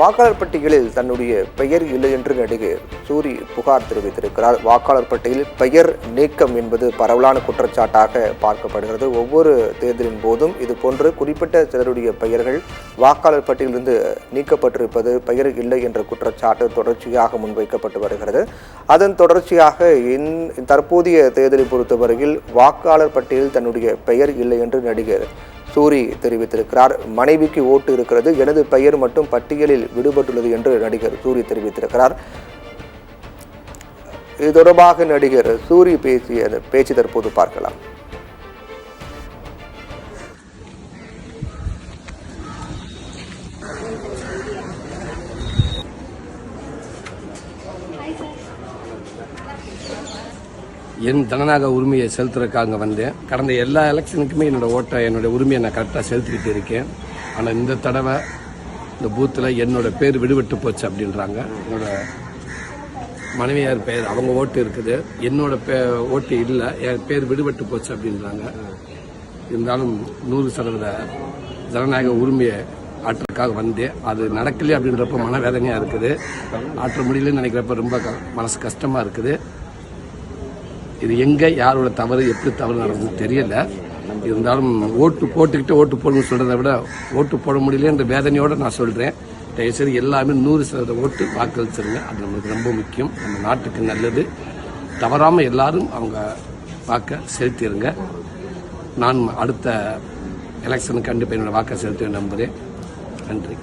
வாக்காளர் பட்டியலில் தன்னுடைய பெயர் இல்லை என்று நடிகை சூரி புகார் தெரிவித்திருக்கிறார். வாக்காளர் பட்டியலில் பெயர் நீக்கம் என்பது பரவலான குற்றச்சாட்டாக பார்க்கப்படுகிறது. ஒவ்வொரு தேர்தலின் போதும் இது போன்று குறிப்பிட்ட சிலருடைய பெயர்கள் வாக்காளர் பட்டியலிருந்து நீக்கப்பட்டிருப்பது, பெயர் இல்லை என்ற குற்றச்சாட்டு தொடர்ச்சியாக முன்வைக்கப்பட்டு வருகிறது. அதன் தொடர்ச்சியாக தற்போதைய தேர்தலை பொறுத்தவரையில் வாக்காளர் பட்டியலில் தன்னுடைய பெயர் இல்லை என்று நடிகர் சூரி தெரிவித்திருக்கிறார். மனைவிக்கு ஓட்டு இருக்கிறது, எனது பெயர் மட்டும் பட்டியலில் விடுபட்டுள்ளது என்று நடிகர் சூரி தெரிவித்திருக்கிறார். இது தொடர்பாக நடிகர் சூரி பேசிய பேச்சு தற்போது பார்க்கலாம். என் ஜனநாயக உரிமையை செலுத்துறதுக்காக வந்தேன். கடந்த எல்லா எலெக்ஷனுக்குமே என்னுடைய உரிமையை நான் கரெக்டாக செலுத்திக்கிட்டு இருக்கேன். ஆனால் இந்த தடவை இந்த பூத்தில் என்னோட பேர் விடுபட்டு போச்சு அப்படின்றாங்க. என்னோட மனைவியார் பேர் அவங்க ஓட்டு இருக்குது, என்னோட ஓட்டு இல்லை, என் பேர் விடுபட்டு போச்சு அப்படின்றாங்க. இருந்தாலும் 100% ஜனநாயக உரிமையை ஆற்றுறதுக்காக வந்தேன். அது நடக்கலையே அப்படின்றப்ப மனவேதனையாக இருக்குது. ஆற்ற முடியலன்னு நினைக்கிறப்ப ரொம்ப மனசு கஷ்டமாக இருக்குது. இது எங்கே யாரோட தவறு, எப்படி தவறு நடந்ததுன்னு தெரியல. இருந்தாலும் ஓட்டு போட்டுக்கிட்டு ஓட்டு போடணும்னு சொல்கிறத விட ஓட்டு போட முடியலன்ற வேதனையோடு நான் சொல்கிறேன். தயவுசெய்து எல்லாமே 100% ஓட்டு வாக்களிச்சிருங்க. அது நம்மளுக்கு ரொம்ப முக்கியம், நம்ம நாட்டுக்கு நல்லது. தவறாமல் எல்லாரும் அவங்க வாக்கை செலுத்திடுங்க. நான் அடுத்த எலெக்ஷனுக்கு கண்டிப்பாக என்னோட வாக்கை செலுத்த நம்புகிறேன். நன்றி.